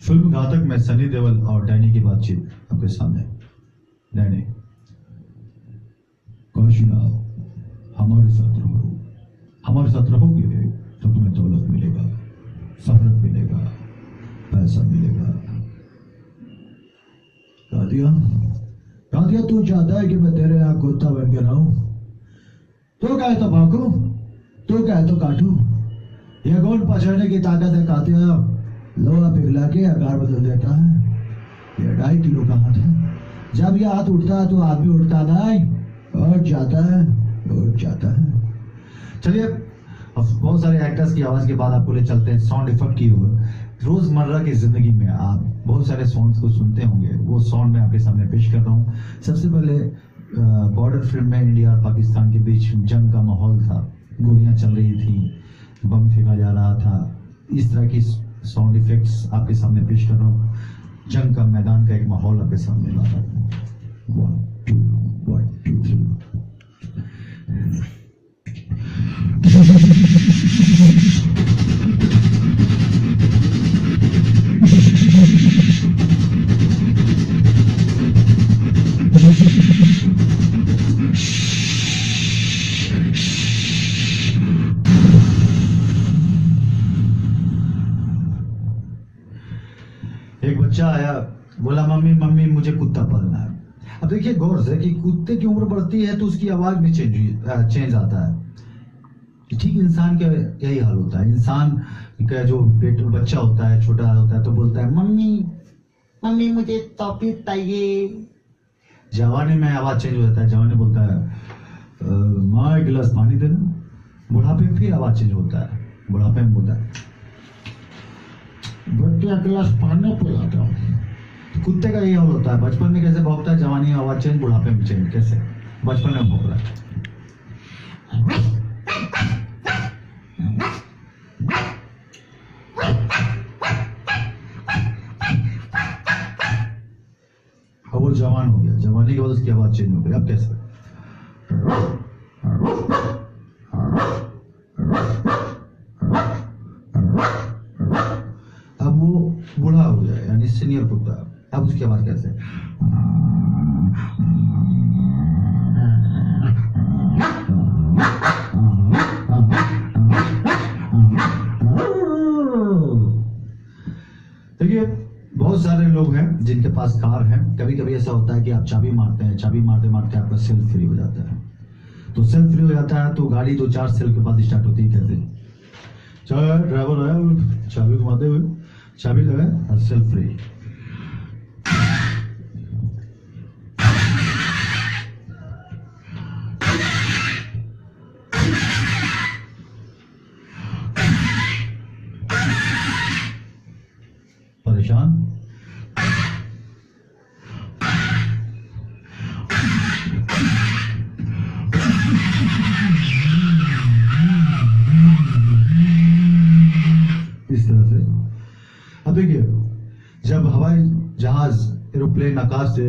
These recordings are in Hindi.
फिल्म घातक में सनी देओल और डैनी की बातचीत आपके सामने। डैनी, कौशिना, हमारे साथ रहोगे तो तुम्हें दौलत मिलेगा, शोहरत मिलेगा, पैसा मिलेगा। कातिया तू चाहता है कि मैं तेरे यहाँ कुत्ता बन के रहूं? तू कहे तो भागू, तू कहे तो काटू। यह गोंद पछड़ने की ताकत है कातिया। लोहा पिघला के आकार बदल देता है। यह 2.5 किलो का हाथ है। जब यह हाथ उठता है तो आदमी उठता नहीं, उठ जाता है। चलिए, बहुत सारे एक्टर्स की आवाज के बाद आपको ले चलते हैं साउंड इफेक्ट की ओर। रोजमर्रा की जिंदगी में आप बहुत सारे साउंड्स को सुनते होंगे, वो साउंड मैं आपके सामने पेश कर रहा हूँ। सबसे पहले बॉर्डर फिल्म में इंडिया और पाकिस्तान के बीच जंग का माहौल था, गोलियां चल रही थी, बम फेंका जा रहा था। इस तरह की साउंड इफेक्ट्स आपके सामने पेश कर रहा हूँ। जंग का मैदान का एक माहौल आपके सामने ला रहा हूँ। 1 2 3। एक बच्चा आया, बोला मम्मी मुझे कुत्ता पालना है। अब देखिए गौर से कि कुत्ते की उम्र बढ़ती है तो उसकी आवाज भी चेंज आता है। ठीक इंसान का यही हाल होता है। इंसान का जो बच्चा होता है, छोटा होता है, तो बोलता है मम्मी मुझे टॉफी चाहिए। जवानी में आवाज चेंज हो जाता है। जवानी बोलता है माँ एक गिलास पानी देना। बुढ़ापे में फिर आवाज चेंज होता है। बुढ़ापे में बोलता है बच्चा गिलास पानी पिलाता हूँ। कुत्ते का यही हाल होता है। बचपन में कैसे भौंकता है, जवानी में आवाज चेंज, बुढ़ापे में चेंज। कैसे? बचपन में भौंक रहा है। अब वो जवान हो गया, जवानी के बाद उसकी आवाज चेंज हो गई। अब कैसे? अब वो बूढ़ा हो गया, यानी सीनियर कुत्ता। अब उसकी आवाज कैसे? देखिए, बहुत सारे लोग हैं जिनके पास कार है। कभी कभी ऐसा होता है कि आप चाबी मारते हैं, चाबी मारते मारते आपका सेल्फ फ्री हो जाता है। तो सेल्फ फ्री हो जाता है तो गाड़ी 2-4 सेल के बाद स्टार्ट होती है। कैसे? चलो ड्राइवर आया, चाबी घुमाते हुए चाबी लगाए और सेल्फ फ्री। परेशान? इस तरह से। अब देखिए, जब हवाई जहाज एरोप्लेन आकाश से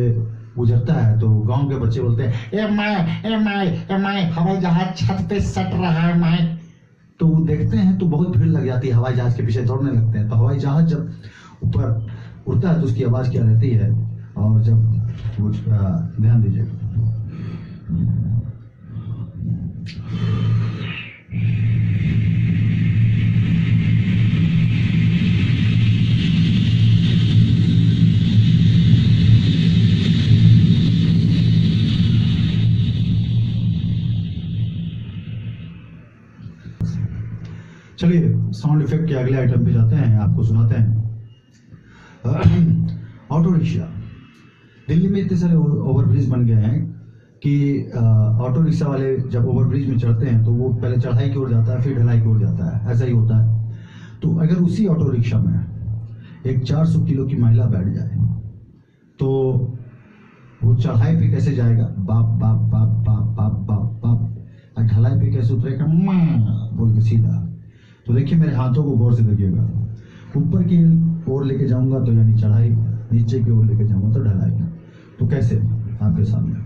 गुजरता है तो गांव के बच्चे बोलते हैं ए माय हवाई जहाज छत पे सट रहा है माय। तो वो देखते हैं तो बहुत भीड़ लग जाती है, हवाई जहाज के पीछे दौड़ने लगते हैं। तो हवाई जहाज जब ऊपर उड़ता है तो उसकी आवाज क्या रहती है, और जब वो ध्यान दीजिएगा। चलिए साउंड इफेक्ट के अगले आइटम पे जाते हैं, आपको सुनाते हैं। Auto rickshaw. दिल्ली में इतने सारे ओवरब्रिज बन गए हैं कि ऑटो रिक्शा वाले जब ओवरब्रिज में चढ़ते हैं तो वो पहले चढ़ाई की ओर जाता है, फिर ढलाई की ओर जाता है। ऐसा ही होता है। तो अगर उसी ऑटो रिक्शा में एक 400 किलो की महिला बैठ जाए तो वो चढ़ाई पे कैसे जाएगा? बाप बाप बाप बाप बाप बाप बाप। और ढलाई पे कैसे उतरेगा? माँ बोल के सीधा। तो देखिए मेरे हाथों को गौर से देखिएगा। ऊपर की ओर लेके जाऊंगा तो यानी चढ़ाई, नीचे की ओर लेके जाऊंगा तो ढलाई। तो कैसे? आपके सामने।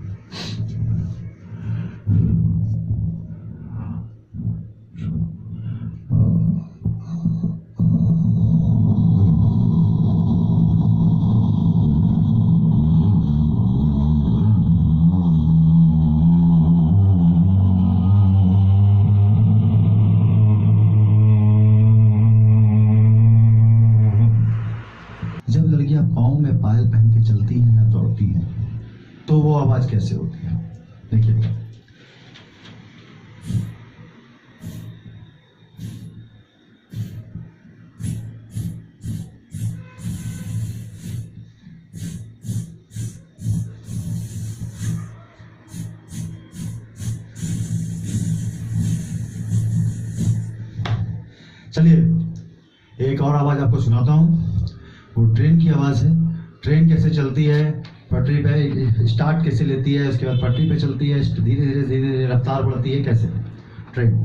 पायल पहन के चलती हैं या दौड़ती हैं तो वो आवाज कैसे होती है? देखिए, चलिए एक और आवाज आपको सुनाता हूँ। वो ट्रेन की आवाज है। ट्रेन कैसे चलती है, पटरी पे स्टार्ट कैसे लेती है, उसके बाद पटरी पे चलती है, धीरे धीरे धीरे धीरे रफ्तार बढ़ती है, कैसे ट्रेन